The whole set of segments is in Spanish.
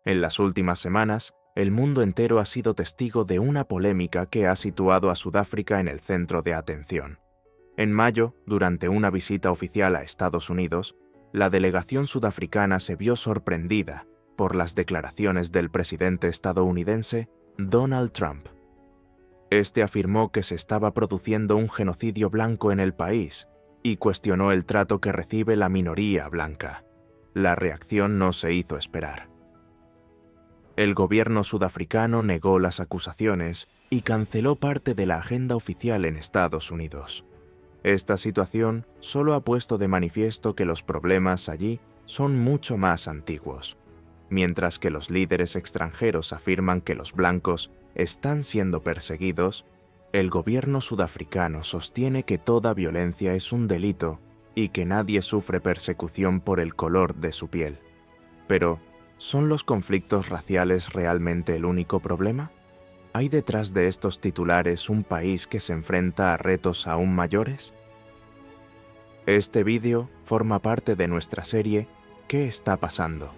En las últimas semanas, el mundo entero ha sido testigo de una polémica que ha situado a Sudáfrica en el centro de atención. En mayo, durante una visita oficial a Estados Unidos, la delegación sudafricana se vio sorprendida por las declaraciones del presidente estadounidense Donald Trump. Este afirmó que se estaba produciendo un genocidio blanco en el país y cuestionó el trato que recibe la minoría blanca. La reacción no se hizo esperar. El gobierno sudafricano negó las acusaciones y canceló parte de la agenda oficial en Estados Unidos. Esta situación solo ha puesto de manifiesto que los problemas allí son mucho más antiguos. Mientras que los líderes extranjeros afirman que los blancos están siendo perseguidos, el gobierno sudafricano sostiene que toda violencia es un delito y que nadie sufre persecución por el color de su piel. Pero, ¿son los conflictos raciales realmente el único problema? ¿Hay detrás de estos titulares un país que se enfrenta a retos aún mayores? Este vídeo forma parte de nuestra serie ¿Qué está pasando?,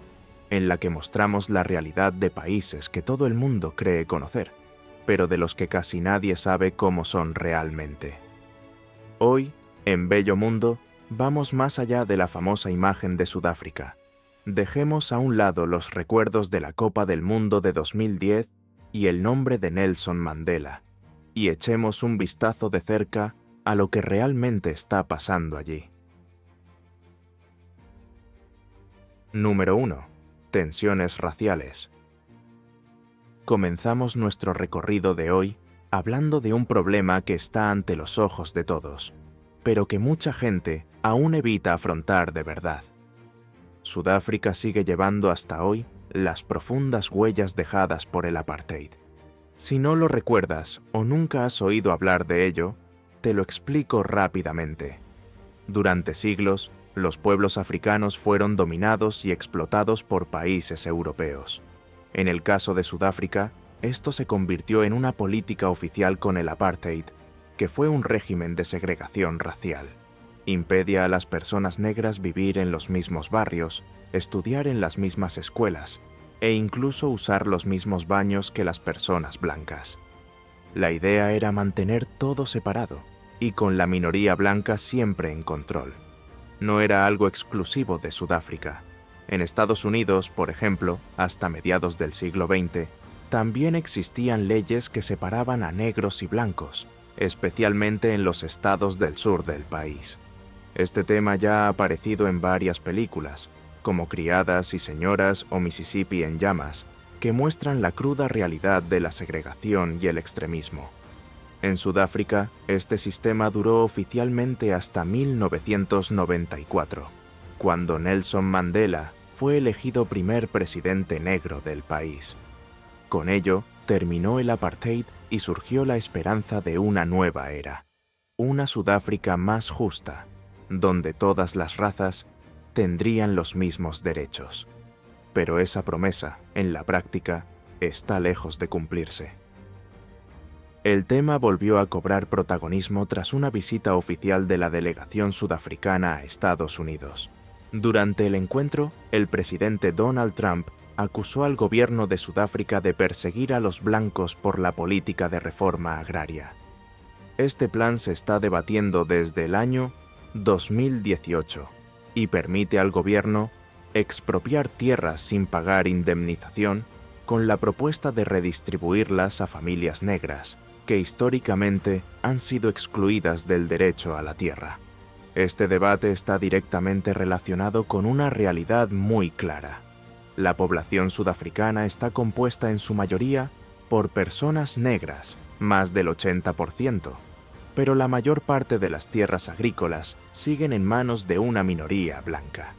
en la que mostramos la realidad de países que todo el mundo cree conocer, pero de los que casi nadie sabe cómo son realmente. Hoy, en Bello Mundo, vamos más allá de la famosa imagen de Sudáfrica. Dejemos a un lado los recuerdos de la Copa del Mundo de 2010 y el nombre de Nelson Mandela, y echemos un vistazo de cerca a lo que realmente está pasando allí. Número 1. Tensiones raciales. Comenzamos nuestro recorrido de hoy hablando de un problema que está ante los ojos de todos, pero que mucha gente aún evita afrontar de verdad. Sudáfrica sigue llevando hasta hoy las profundas huellas dejadas por el apartheid. Si no lo recuerdas o nunca has oído hablar de ello, te lo explico rápidamente. Durante siglos, los pueblos africanos fueron dominados y explotados por países europeos. En el caso de Sudáfrica, esto se convirtió en una política oficial con el apartheid, que fue un régimen de segregación racial. Impedía a las personas negras vivir en los mismos barrios, estudiar en las mismas escuelas e incluso usar los mismos baños que las personas blancas. La idea era mantener todo separado y con la minoría blanca siempre en control. No era algo exclusivo de Sudáfrica. En Estados Unidos, por ejemplo, hasta mediados del siglo XX, también existían leyes que separaban a negros y blancos, especialmente en los estados del sur del país. Este tema ya ha aparecido en varias películas, como Criadas y Señoras o Mississippi en llamas, que muestran la cruda realidad de la segregación y el extremismo. En Sudáfrica, este sistema duró oficialmente hasta 1994, cuando Nelson Mandela fue elegido primer presidente negro del país. Con ello, terminó el apartheid y surgió la esperanza de una nueva era, una Sudáfrica más justa, donde todas las razas tendrían los mismos derechos. Pero esa promesa, en la práctica, está lejos de cumplirse. El tema volvió a cobrar protagonismo tras una visita oficial de la delegación sudafricana a Estados Unidos. Durante el encuentro, el presidente Donald Trump acusó al gobierno de Sudáfrica de perseguir a los blancos por la política de reforma agraria. Este plan se está debatiendo desde el año 2018 y permite al gobierno expropiar tierras sin pagar indemnización con la propuesta de redistribuirlas a familias negras, que históricamente han sido excluidas del derecho a la tierra. Este debate está directamente relacionado con una realidad muy clara. La población sudafricana está compuesta en su mayoría por personas negras, más del 80%, pero la mayor parte de las tierras agrícolas siguen en manos de una minoría blanca.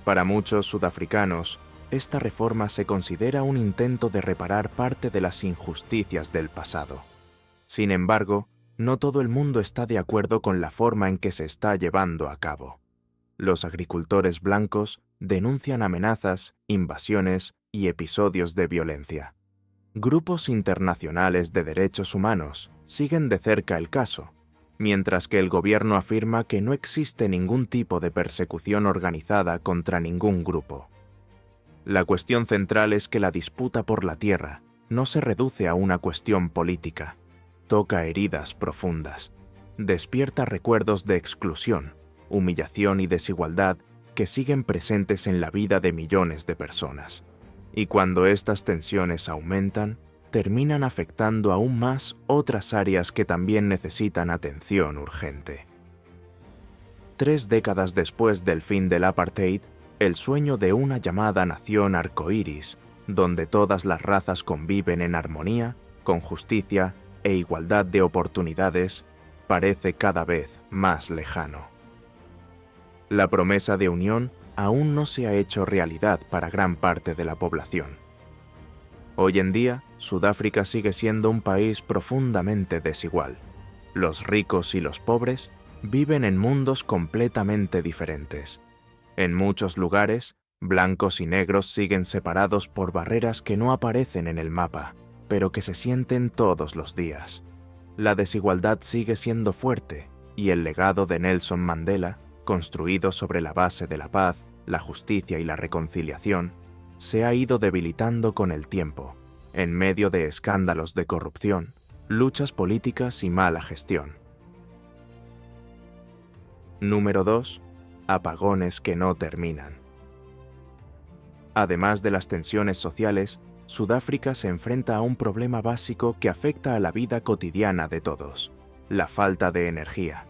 Para muchos sudafricanos, esta reforma se considera un intento de reparar parte de las injusticias del pasado. Sin embargo, no todo el mundo está de acuerdo con la forma en que se está llevando a cabo. Los agricultores blancos denuncian amenazas, invasiones y episodios de violencia. Grupos internacionales de derechos humanos siguen de cerca el caso, mientras que el gobierno afirma que no existe ningún tipo de persecución organizada contra ningún grupo. La cuestión central es que la disputa por la tierra no se reduce a una cuestión política. Toca heridas profundas. Despierta recuerdos de exclusión, humillación y desigualdad que siguen presentes en la vida de millones de personas. Y cuando estas tensiones aumentan, terminan afectando aún más otras áreas que también necesitan atención urgente. 3 décadas después del fin del apartheid, el sueño de una llamada nación arcoíris, donde todas las razas conviven en armonía, con justicia e igualdad de oportunidades, parece cada vez más lejano. La promesa de unión aún no se ha hecho realidad para gran parte de la población. Hoy en día, Sudáfrica sigue siendo un país profundamente desigual. Los ricos y los pobres viven en mundos completamente diferentes. En muchos lugares, blancos y negros siguen separados por barreras que no aparecen en el mapa, pero que se sienten todos los días. La desigualdad sigue siendo fuerte y el legado de Nelson Mandela, construido sobre la base de la paz, la justicia y la reconciliación, se ha ido debilitando con el tiempo, en medio de escándalos de corrupción, luchas políticas y mala gestión. Número 2. Apagones que no terminan. Además de las tensiones sociales, Sudáfrica se enfrenta a un problema básico que afecta a la vida cotidiana de todos: la falta de energía.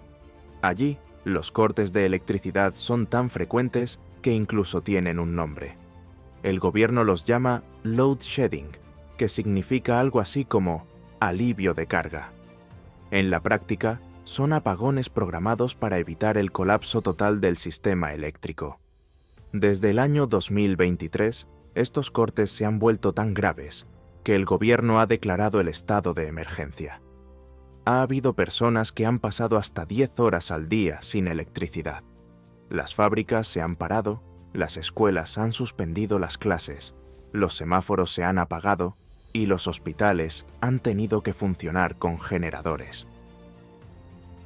Allí, los cortes de electricidad son tan frecuentes que incluso tienen un nombre. El gobierno los llama load shedding, que significa algo así como alivio de carga. En la práctica, son apagones programados para evitar el colapso total del sistema eléctrico. Desde el año 2023, estos cortes se han vuelto tan graves que el gobierno ha declarado el estado de emergencia. Ha habido personas que han pasado hasta 10 horas al día sin electricidad. Las fábricas se han parado, las escuelas han suspendido las clases, los semáforos se han apagado y los hospitales han tenido que funcionar con generadores.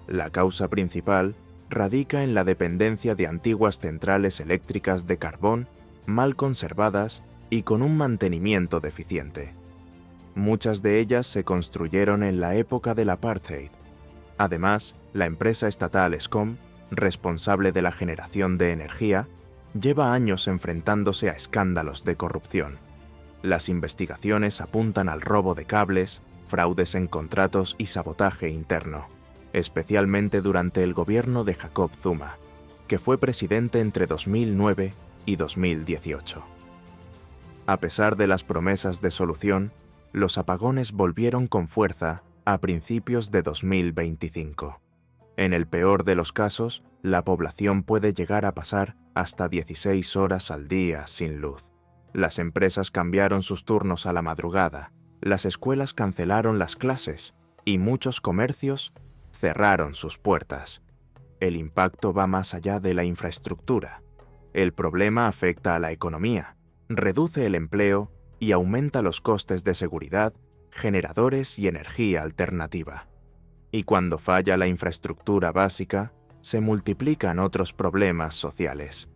La causa principal radica en la dependencia de antiguas centrales eléctricas de carbón mal conservadas y con un mantenimiento deficiente. Muchas de ellas se construyeron en la época del apartheid. Además, la empresa estatal Eskom, responsable de la generación de energía, lleva años enfrentándose a escándalos de corrupción. Las investigaciones apuntan al robo de cables, fraudes en contratos y sabotaje interno, especialmente durante el gobierno de Jacob Zuma, que fue presidente entre 2009 y 2018. A pesar de las promesas de solución, los apagones volvieron con fuerza a principios de 2025. En el peor de los casos, la población puede llegar a pasar hasta 16 horas al día sin luz. Las empresas cambiaron sus turnos a la madrugada, las escuelas cancelaron las clases y muchos comercios cerraron sus puertas. El impacto va más allá de la infraestructura. El problema afecta a la economía, reduce el empleo y aumenta los costes de seguridad, generadores y energía alternativa. Y cuando falla la infraestructura básica, se multiplican otros problemas sociales,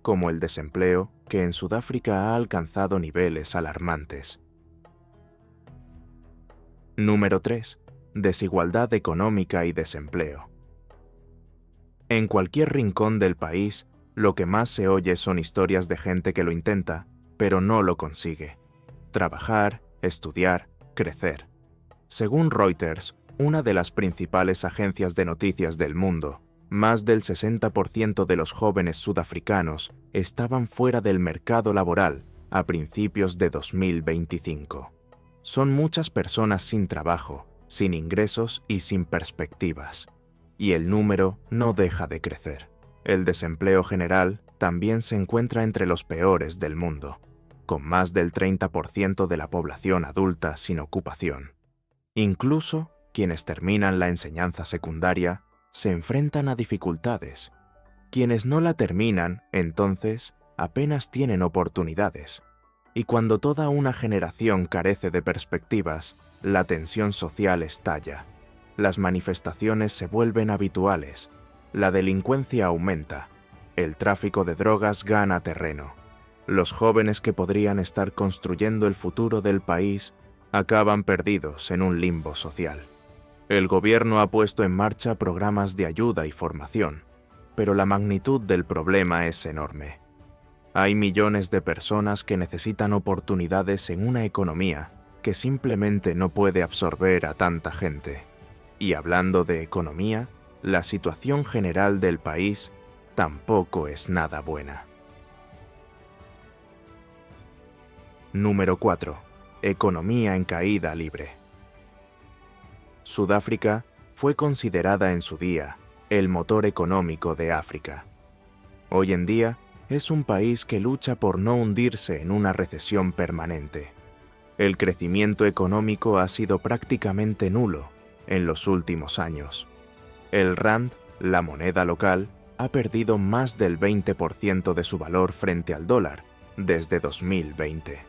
como el desempleo, que en Sudáfrica ha alcanzado niveles alarmantes. Número 3. Desigualdad económica y desempleo. En cualquier rincón del país, lo que más se oye son historias de gente que lo intenta, pero no lo consigue. Trabajar, estudiar, crecer. Según Reuters, una de las principales agencias de noticias del mundo, más del 60% de los jóvenes sudafricanos estaban fuera del mercado laboral a principios de 2025. Son muchas personas sin trabajo, sin ingresos y sin perspectivas. Y el número no deja de crecer. El desempleo general también se encuentra entre los peores del mundo, con más del 30% de la población adulta sin ocupación. Incluso quienes terminan la enseñanza secundaria se enfrentan a dificultades. Quienes no la terminan, entonces, apenas tienen oportunidades. Y cuando toda una generación carece de perspectivas, la tensión social estalla. Las manifestaciones se vuelven habituales, la delincuencia aumenta, el tráfico de drogas gana terreno, Los jóvenes que podrían estar construyendo el futuro del país acaban perdidos en un limbo social. El gobierno ha puesto en marcha programas de ayuda y formación, pero la magnitud del problema es enorme. Hay millones de personas que necesitan oportunidades en una economía que simplemente no puede absorber a tanta gente. Y hablando de economía, la situación general del país tampoco es nada buena. Número 4. Economía en caída libre. Sudáfrica fue considerada en su día el motor económico de África. Hoy en día es un país que lucha por no hundirse en una recesión permanente. El crecimiento económico ha sido prácticamente nulo en los últimos años. El rand, la moneda local, ha perdido más del 20% de su valor frente al dólar desde 2020.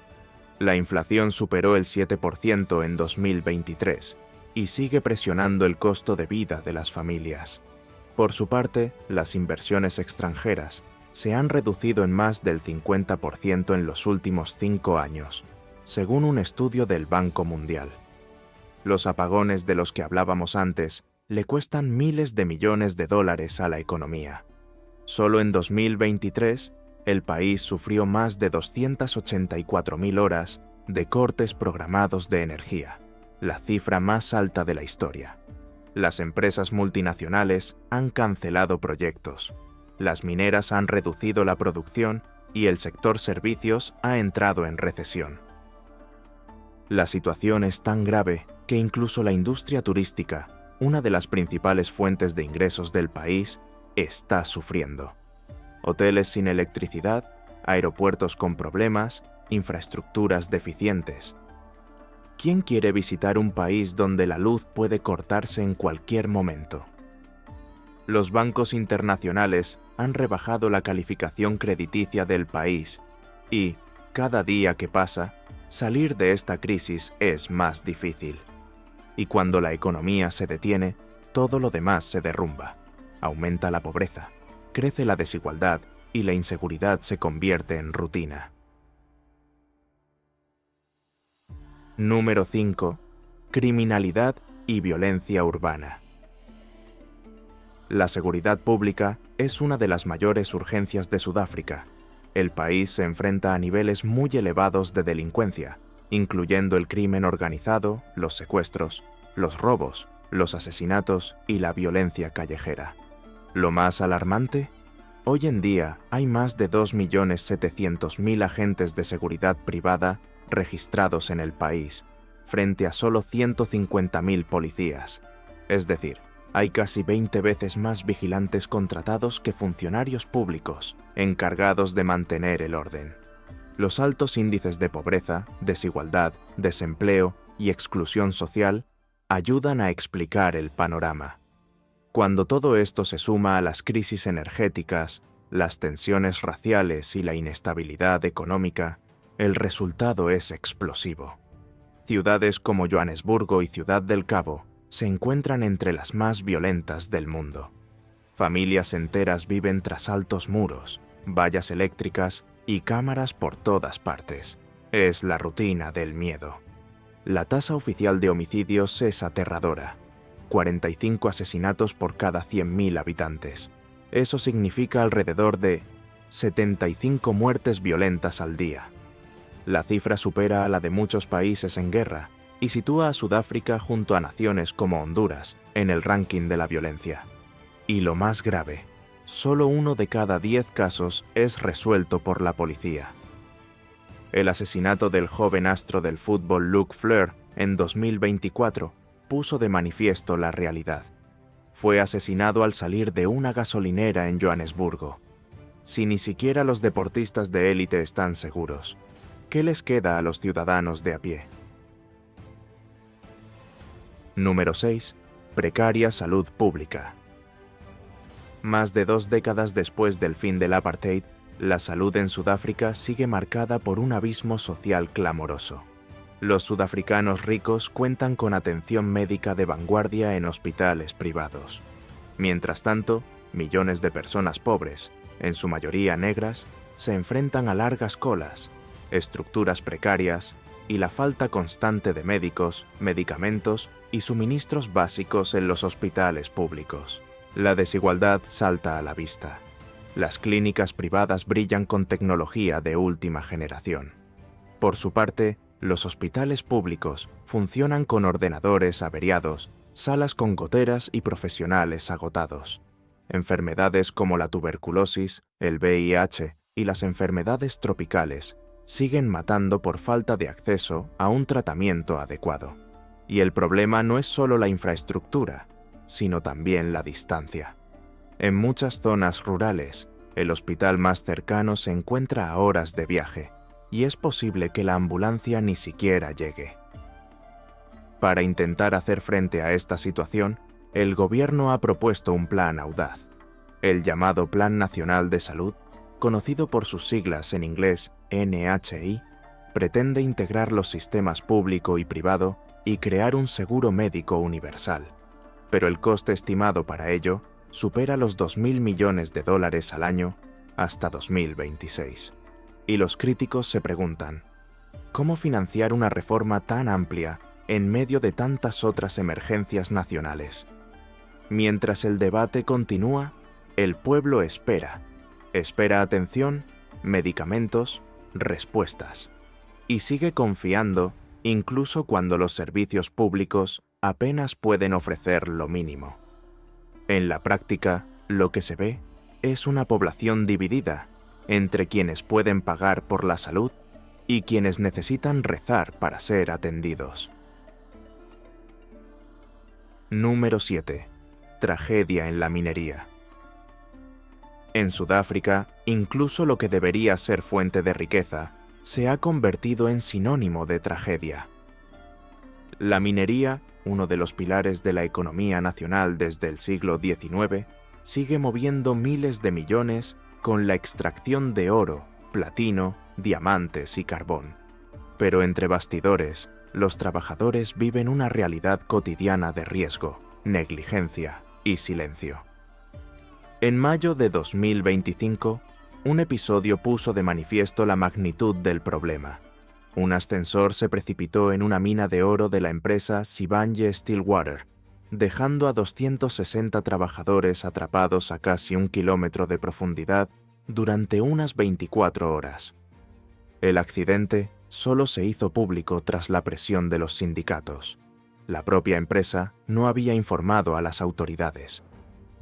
La inflación superó el 7% en 2023 y sigue presionando el costo de vida de las familias. Por su parte, las inversiones extranjeras se han reducido en más del 50% en los últimos 5 años, según un estudio del Banco Mundial. Los apagones de los que hablábamos antes le cuestan miles de millones de dólares a la economía. Solo en 2023, el país sufrió más de 284.000 horas de cortes programados de energía, la cifra más alta de la historia. Las empresas multinacionales han cancelado proyectos, las mineras han reducido la producción y el sector servicios ha entrado en recesión. La situación es tan grave que incluso la industria turística, una de las principales fuentes de ingresos del país, está sufriendo. Hoteles sin electricidad, aeropuertos con problemas, infraestructuras deficientes. ¿Quién quiere visitar un país donde la luz puede cortarse en cualquier momento? Los bancos internacionales han rebajado la calificación crediticia del país y, cada día que pasa, salir de esta crisis es más difícil. Y cuando la economía se detiene, todo lo demás se derrumba. Aumenta la pobreza, crece la desigualdad y la inseguridad se convierte en rutina. Número 5. Criminalidad y violencia urbana. La seguridad pública es una de las mayores urgencias de Sudáfrica. El país se enfrenta a niveles muy elevados de delincuencia, incluyendo el crimen organizado, los secuestros, los robos, los asesinatos y la violencia callejera. Lo más alarmante, hoy en día hay más de 2.700.000 agentes de seguridad privada registrados en el país, frente a solo 150.000 policías. Es decir, hay casi 20 veces más vigilantes contratados que funcionarios públicos encargados de mantener el orden. Los altos índices de pobreza, desigualdad, desempleo y exclusión social ayudan a explicar el panorama. Cuando todo esto se suma a las crisis energéticas, las tensiones raciales y la inestabilidad económica, el resultado es explosivo. Ciudades como Johannesburgo y Ciudad del Cabo se encuentran entre las más violentas del mundo. Familias enteras viven tras altos muros, vallas eléctricas y cámaras por todas partes. Es la rutina del miedo. La tasa oficial de homicidios es aterradora. 45 asesinatos por cada 100.000 habitantes. Eso significa alrededor de 75 muertes violentas al día. La cifra supera a la de muchos países en guerra y sitúa a Sudáfrica junto a naciones como Honduras en el ranking de la violencia. Y lo más grave, solo 1 de cada 10 casos es resuelto por la policía. El asesinato del joven astro del fútbol Luc Fleur en 2024 puso de manifiesto la realidad. Fue asesinado al salir de una gasolinera en Johannesburgo. Si ni siquiera los deportistas de élite están seguros, ¿qué les queda a los ciudadanos de a pie? Número 6. Precaria salud pública. Más de 2 décadas después del fin del apartheid, la salud en Sudáfrica sigue marcada por un abismo social clamoroso. Los sudafricanos ricos cuentan con atención médica de vanguardia en hospitales privados. Mientras tanto, millones de personas pobres, en su mayoría negras, se enfrentan a largas colas, estructuras precarias y la falta constante de médicos, medicamentos y suministros básicos en los hospitales públicos. La desigualdad salta a la vista. Las clínicas privadas brillan con tecnología de última generación. Por su parte, los hospitales públicos funcionan con ordenadores averiados, salas con goteras y profesionales agotados. Enfermedades como la tuberculosis, el VIH y las enfermedades tropicales siguen matando por falta de acceso a un tratamiento adecuado. Y el problema no es solo la infraestructura, sino también la distancia. En muchas zonas rurales, el hospital más cercano se encuentra a horas de viaje, y es posible que la ambulancia ni siquiera llegue. Para intentar hacer frente a esta situación, el gobierno ha propuesto un plan audaz. El llamado Plan Nacional de Salud, conocido por sus siglas en inglés NHI, pretende integrar los sistemas público y privado y crear un seguro médico universal. Pero el coste estimado para ello supera los $2.000 millones al año hasta 2026. Y los críticos se preguntan, ¿cómo financiar una reforma tan amplia en medio de tantas otras emergencias nacionales? Mientras el debate continúa, el pueblo espera. Espera atención, medicamentos, respuestas. Y sigue confiando incluso cuando los servicios públicos apenas pueden ofrecer lo mínimo. En la práctica, lo que se ve es una población dividida entre quienes pueden pagar por la salud y quienes necesitan rezar para ser atendidos. Número 7. Tragedia en la minería. En Sudáfrica, incluso lo que debería ser fuente de riqueza se ha convertido en sinónimo de tragedia. La minería, uno de los pilares de la economía nacional desde el siglo XIX, sigue moviendo miles de millones con la extracción de oro, platino, diamantes y carbón. Pero entre bastidores, los trabajadores viven una realidad cotidiana de riesgo, negligencia y silencio. En mayo de 2025, un episodio puso de manifiesto la magnitud del problema. Un ascensor se precipitó en una mina de oro de la empresa Sibanye-Stillwater, dejando a 260 trabajadores atrapados a casi 1 kilómetro de profundidad durante unas 24 horas. El accidente solo se hizo público tras la presión de los sindicatos. La propia empresa no había informado a las autoridades.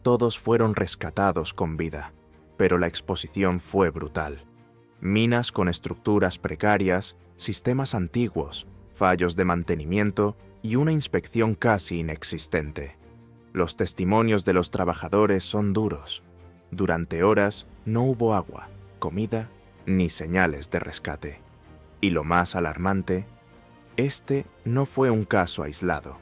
Todos fueron rescatados con vida, pero la exposición fue brutal. Minas con estructuras precarias, sistemas antiguos, fallos de mantenimiento y una inspección casi inexistente. Los testimonios de los trabajadores son duros. Durante horas no hubo agua, comida ni señales de rescate. Y lo más alarmante, este no fue un caso aislado.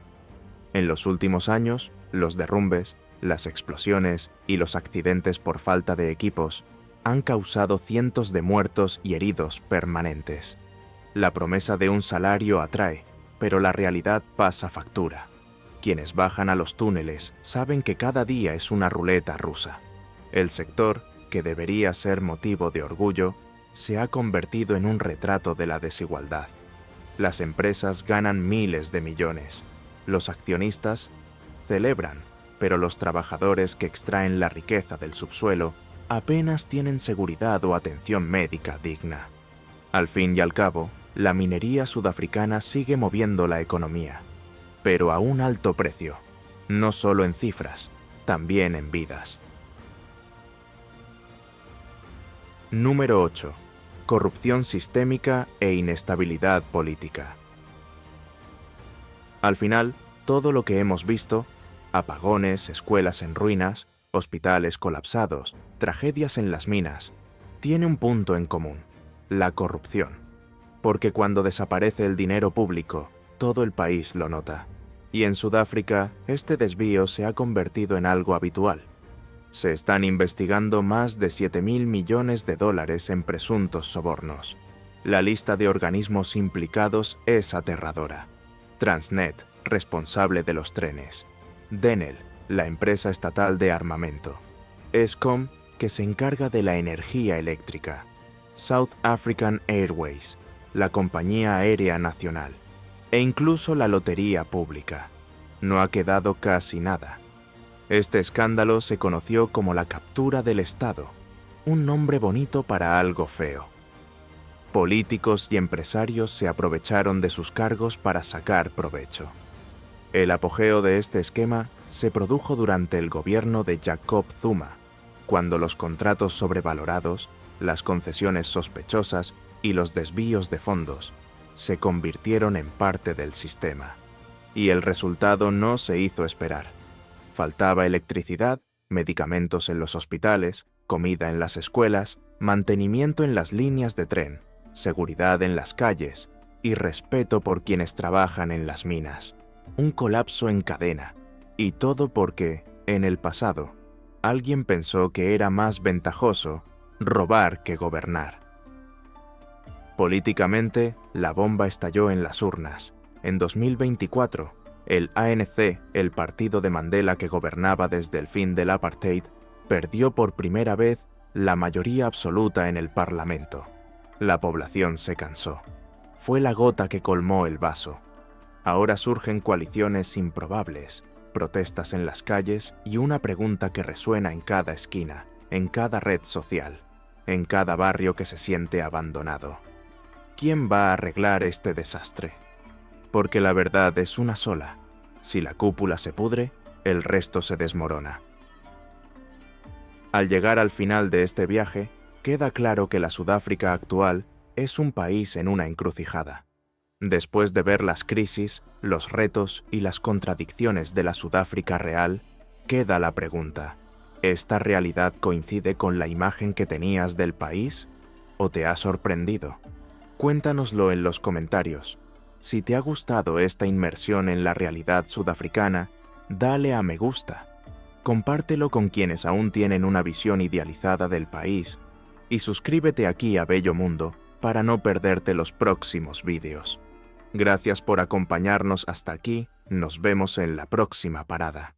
En los últimos años, los derrumbes, las explosiones y los accidentes por falta de equipos han causado cientos de muertos y heridos permanentes. La promesa de un salario atrae, pero la realidad pasa factura. Quienes bajan a los túneles saben que cada día es una ruleta rusa. El sector, que debería ser motivo de orgullo, se ha convertido en un retrato de la desigualdad. Las empresas ganan miles de millones. Los accionistas celebran, pero los trabajadores que extraen la riqueza del subsuelo apenas tienen seguridad o atención médica digna. Al fin y al cabo, la minería sudafricana sigue moviendo la economía, pero a un alto precio, no solo en cifras, también en vidas. Número 8. Corrupción sistémica e inestabilidad política. Al final, todo lo que hemos visto, apagones, escuelas en ruinas, hospitales colapsados, tragedias en las minas, tiene un punto en común: la corrupción. Porque cuando desaparece el dinero público, todo el país lo nota. Y en Sudáfrica, este desvío se ha convertido en algo habitual. Se están investigando más de $7.000 millones en presuntos sobornos. La lista de organismos implicados es aterradora. Transnet, responsable de los trenes. Denel, la empresa estatal de armamento. Eskom, que se encarga de la energía eléctrica. South African Airways, la compañía aérea nacional, e incluso la lotería pública. No ha quedado casi nada. Este escándalo se conoció como la captura del Estado, un nombre bonito para algo feo. Políticos y empresarios se aprovecharon de sus cargos para sacar provecho. El apogeo de este esquema se produjo durante el gobierno de Jacob Zuma, cuando los contratos sobrevalorados, las concesiones sospechosas y los desvíos de fondos se convirtieron en parte del sistema. Y el resultado no se hizo esperar. Faltaba electricidad, medicamentos en los hospitales, comida en las escuelas, mantenimiento en las líneas de tren, seguridad en las calles y respeto por quienes trabajan en las minas. Un colapso en cadena. Y todo porque, en el pasado, alguien pensó que era más ventajoso robar que gobernar. Políticamente, la bomba estalló en las urnas. En 2024, el ANC, el partido de Mandela que gobernaba desde el fin del apartheid, perdió por primera vez la mayoría absoluta en el Parlamento. La población se cansó. Fue la gota que colmó el vaso. Ahora surgen coaliciones improbables, protestas en las calles y una pregunta que resuena en cada esquina, en cada red social, en cada barrio que se siente abandonado. ¿Quién va a arreglar este desastre? Porque la verdad es una sola. Si la cúpula se pudre, el resto se desmorona. Al llegar al final de este viaje, queda claro que la Sudáfrica actual es un país en una encrucijada. Después de ver las crisis, los retos y las contradicciones de la Sudáfrica real, queda la pregunta: ¿esta realidad coincide con la imagen que tenías del país? ¿O te ha sorprendido? Cuéntanoslo en los comentarios. Si te ha gustado esta inmersión en la realidad sudafricana, dale a me gusta. Compártelo con quienes aún tienen una visión idealizada del país y suscríbete aquí a Bello Mundo para no perderte los próximos vídeos. Gracias por acompañarnos hasta aquí, nos vemos en la próxima parada.